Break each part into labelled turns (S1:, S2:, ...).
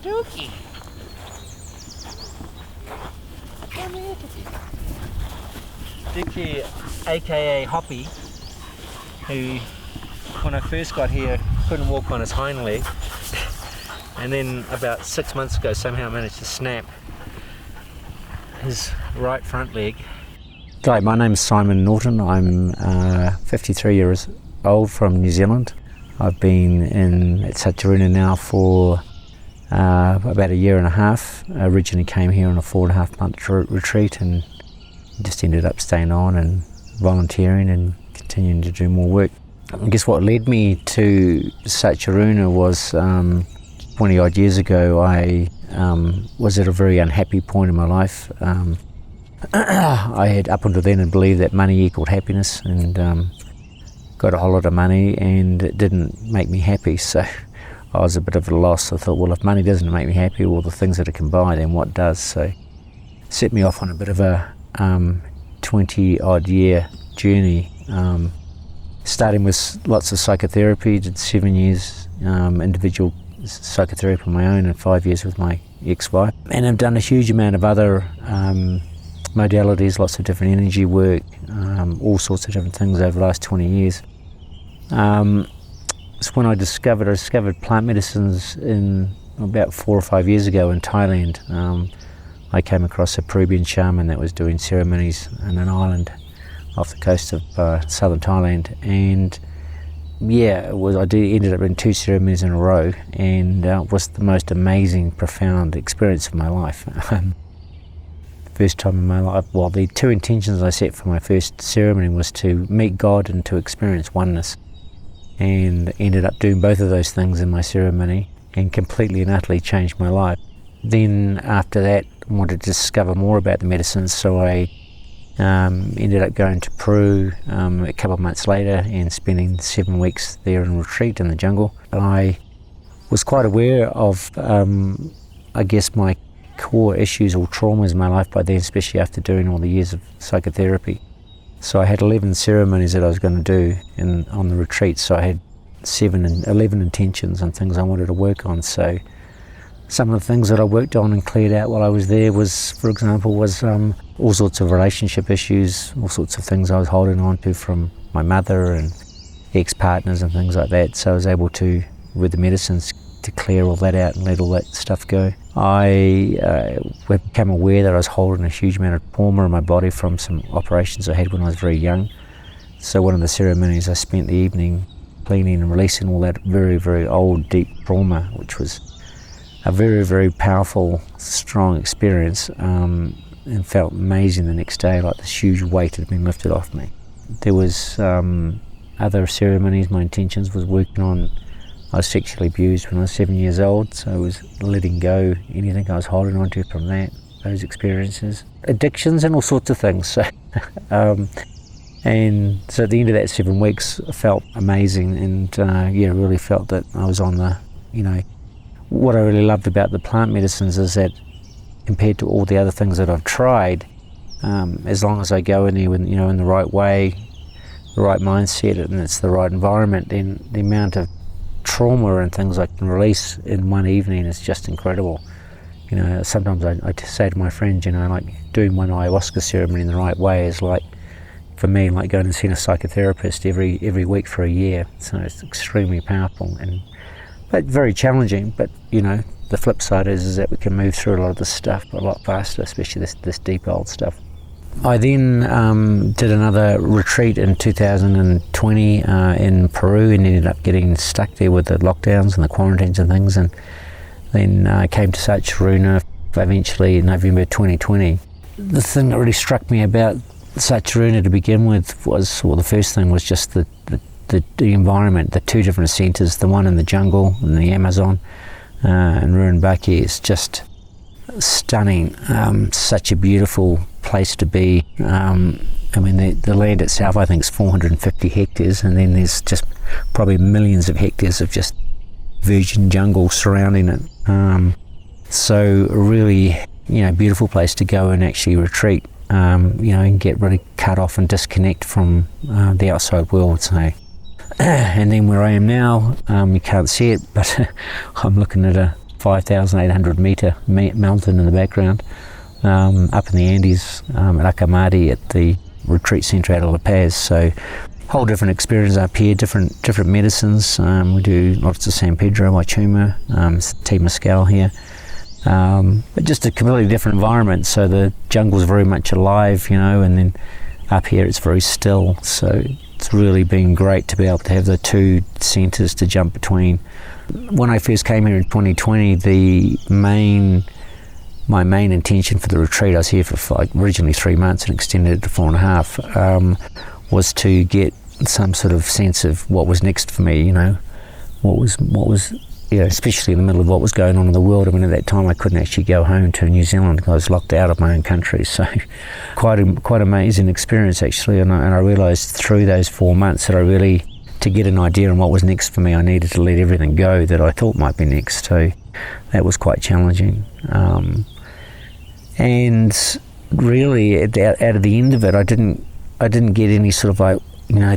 S1: Dookie. Come here, Dookie, aka Hoppy, who, when I first got here, couldn't walk on his hind leg, and then about 6 months ago somehow managed to snap his right front leg. G'day, my name's Simon Norton. I'm 53 years old from New Zealand. I've been at Sacha Runa now for about a year and a half. I originally came here on a 4.5 month retreat and just ended up staying on and volunteering and continuing to do more work. I guess what led me to Sacha Runa was 20 odd years ago. I was at a very unhappy point in my life. I had up until then believed that money equaled happiness, and got a whole lot of money and it didn't make me happy, so I was a bit of a loss. I thought, well, if money doesn't make me happy, well, the things that it can buy, then what does? So set me off on a bit of a 20 odd year journey, starting with lots of psychotherapy. Did 7 years individual psychotherapy on my own and 5 years with my ex-wife, and I've done a huge amount of other modalities, lots of different energy work, all sorts of different things over the last 20 years. It's when I discovered plant medicines in about 4 or 5 years ago in Thailand. I came across a Peruvian shaman that was doing ceremonies on an island off the coast of southern Thailand, and yeah, ended up in 2 ceremonies in a row, and it was the most amazing, profound experience of my life. First time in my life, well, the 2 intentions I set for my first ceremony was to meet God and to experience oneness, and ended up doing both of those things in my ceremony and completely and utterly changed my life. Then after that, I wanted to discover more about the medicines, so I ended up going to Peru a couple of months later and spending 7 weeks there in retreat in the jungle. I was quite aware of, I guess, my core issues or traumas in my life by then, especially after doing all the years of psychotherapy. So I had 11 ceremonies that I was going to do on the retreat, so I had 11 intentions and things I wanted to work on. So some of the things that I worked on and cleared out while I was there was, for example, all sorts of relationship issues, all sorts of things I was holding on to from my mother and ex-partners and things like that. So I was able to, with the medicines, to clear all that out and let all that stuff go. I became aware that I was holding a huge amount of trauma in my body from some operations I had when I was very young. So one of the ceremonies, I spent the evening cleaning and releasing all that very, very old, deep trauma, which was a very, very powerful, strong experience, and felt amazing the next day, like this huge weight had been lifted off me. There was other ceremonies. My intentions was working on, I was sexually abused when I was 7 years old, so I was letting go anything I was holding on to from those experiences. Addictions and all sorts of things. So, and so at the end of that 7 weeks, I felt amazing, and really felt that I was on the, what I really loved about the plant medicines is that compared to all the other things that I've tried, as long as I go in there with, in the right way, the right mindset, and it's the right environment, then the amount of trauma and things I can release in one evening is just incredible. Sometimes I say to my friends, like doing one ayahuasca ceremony in the right way is like, for me, like going and seeing a psychotherapist every week for a year. So it's extremely powerful but very challenging. But the flip side is that we can move through a lot of this stuff a lot faster, especially this deep old stuff. I then did another retreat in 2020 in Peru, and ended up getting stuck there with the lockdowns and the quarantines and things, and then came to Sacha Runa eventually in November 2020. The thing that really struck me about Sacha Runa to begin with was, the first thing was just the environment, the 2 different centres, the one in the jungle in the Amazon and Ruanbaki is just stunning. Such a beautiful place to be. The land itself, I think, is 450 hectares, and then there's just probably millions of hectares of just virgin jungle surrounding it. So a really, beautiful place to go and actually retreat, and get really cut off and disconnect from the outside world. So, and then where I am now, you can't see it, but I'm looking at a 5,800 metre mountain in the background, up in the Andes, at Acamadi at the retreat centre out of La Paz. So whole different experience up here, different medicines. We do lots of San Pedro, Wachuma, tea mescal here. But just a completely different environment. So the jungle's very much alive, and then up here it's very still. So it's really been great to be able to have the two centres to jump between. When I first came here in 2020, my main intention for the retreat, I was here for originally 3 months and extended it to 4.5, was to get some sort of sense of what was next for me, what was especially in the middle of what was going on in the world. I mean, at that time I couldn't actually go home to New Zealand because I was locked out of my own country. So quite amazing experience actually, and I realised through those 4 months that to get an idea on what was next for me, I needed to let everything go that I thought might be next. So that was quite challenging. And really, out of the end of it, I didn't get any sort of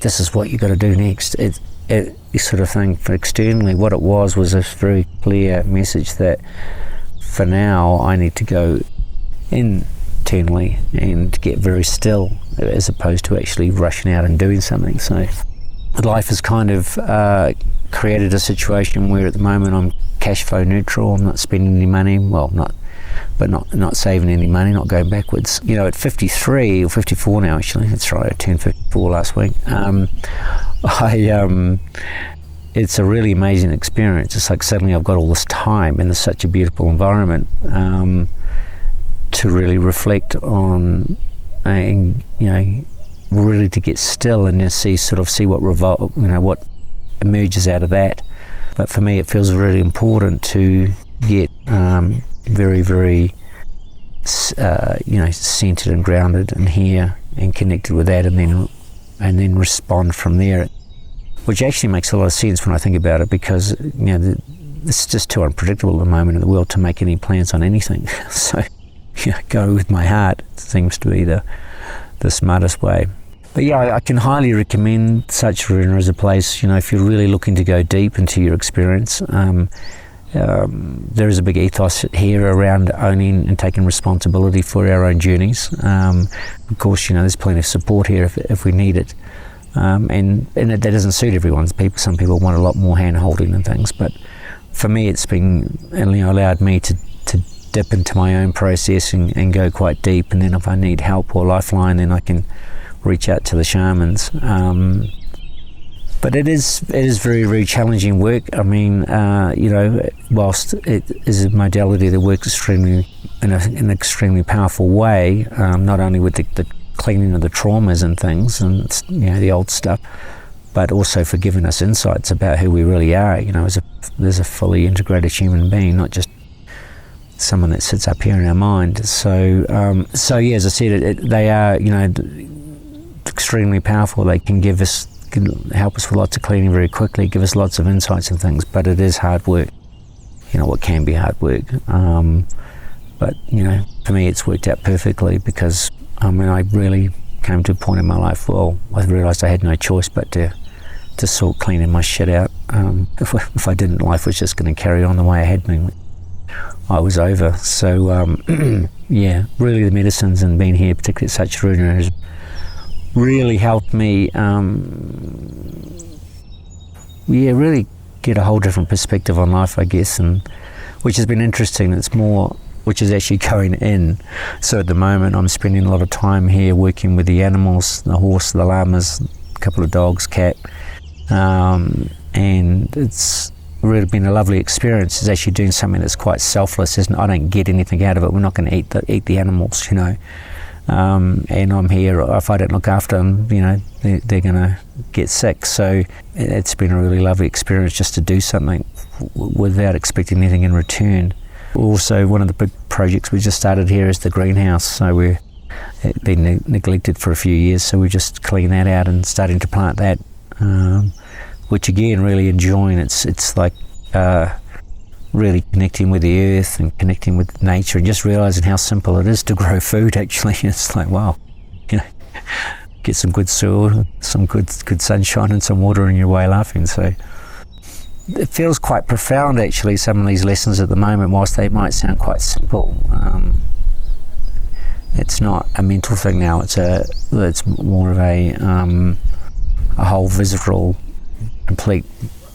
S1: this is what you got to do next. This sort of thing. For externally, what it was a very clear message that for now I need to go internally and get very still, as opposed to actually rushing out and doing something. So life has kind of created a situation where at the moment I'm cash flow neutral. I'm not spending any money. Well, not saving any money, not going backwards. At 53 or 54 now, actually, that's right, I turned 54 last week. It's a really amazing experience. It's like suddenly I've got all this time and there's such a beautiful environment to really reflect on, and really to get still and just see what emerges out of that. But for me, it feels really important to get very, very centered and grounded and here and connected with that, and then respond from there, which actually makes a lot of sense when I think about it, because it's just too unpredictable at the moment in the world to make any plans on anything. So go with my heart seems to be the smartest way. But yeah, I can highly recommend Sacha Runa as a place, if you're really looking to go deep into your experience. There is a big ethos here around owning and taking responsibility for our own journeys. Of course, there's plenty of support here if we need it. And that doesn't suit everyone. Some people want a lot more hand-holding and things. But for me, it's been allowed me to dip into my own process and go quite deep. And then if I need help or lifeline, then I can reach out to the shamans. But it is very, very challenging work. I mean, whilst it is a modality that works in an extremely powerful way, not only with the cleaning of the traumas and things and the old stuff, but also for giving us insights about who we really are. As a fully integrated human being, not just someone that sits up here in our mind. So yeah, as I said, they are extremely powerful. They can help us with lots of cleaning very quickly, give us lots of insights and things, but it is hard work. What can be hard work. But for me it's worked out perfectly, because I really came to a point in my life, I realised I had no choice but to sort cleaning my shit out. If I didn't, life was just going to carry on the way it had been. I was over. So yeah, really the medicines and being here, particularly at Sacha Runa, has really helped me really get a whole different perspective on life, I guess, and which has been interesting. It's more which is actually going in. So at the moment I'm spending a lot of time here working with the animals, the horse, the llamas, a couple of dogs, cat, and it's really been a lovely experience. It's actually doing something that's quite selfless. I don't get anything out of it. We're not going to eat the animals, and I'm here. If I don't look after them, they're going to get sick. So it's been a really lovely experience just to do something without expecting anything in return. Also, one of the big projects we just started here is the greenhouse. So it's been neglected for a few years, so we're just cleaning that out and starting to plant that, which again, really enjoying. It's like really connecting with the earth and connecting with nature and just realising how simple it is to grow food, actually. It's like, wow, get some good soil, some good sunshine and some water and you're way laughing. So it feels quite profound actually, some of these lessons at the moment, whilst they might sound quite simple. It's not a mental thing now, it's more of a whole visceral, complete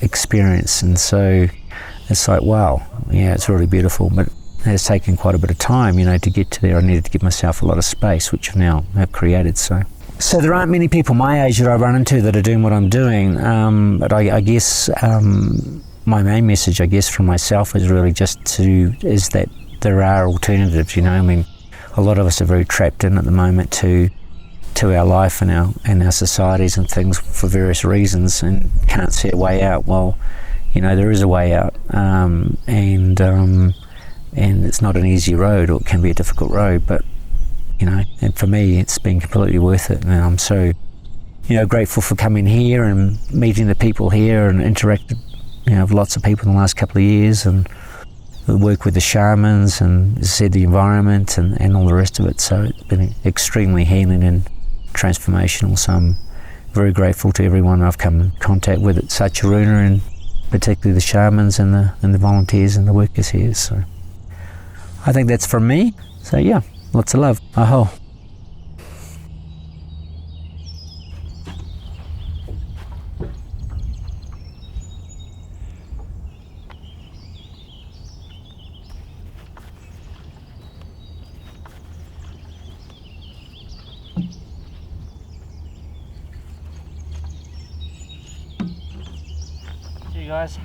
S1: experience. And so it's like, wow, yeah, it's really beautiful, but it has taken quite a bit of time, to get to there. I needed to give myself a lot of space, which I now have created. So there aren't many people my age that I run into that are doing what I'm doing, but I guess my main message, I guess, for myself is really is that there are alternatives. I mean, a lot of us are very trapped in at the moment to our life and our societies and things for various reasons, and can't see a way out. Well, there is a way out, and it's not an easy road, or it can be a difficult road, but and for me it's been completely worth it. And I'm so grateful for coming here and meeting the people here, and interacted with lots of people in the last couple of years, and work with the shamans, and as I said, the environment and all the rest of it. So it's been extremely healing and transformational. So I'm very grateful to everyone I've come in contact with at Sacha Runa, and particularly the shamans and the volunteers and the workers here. So I think that's from me. So yeah, lots of love. Aho. See you guys.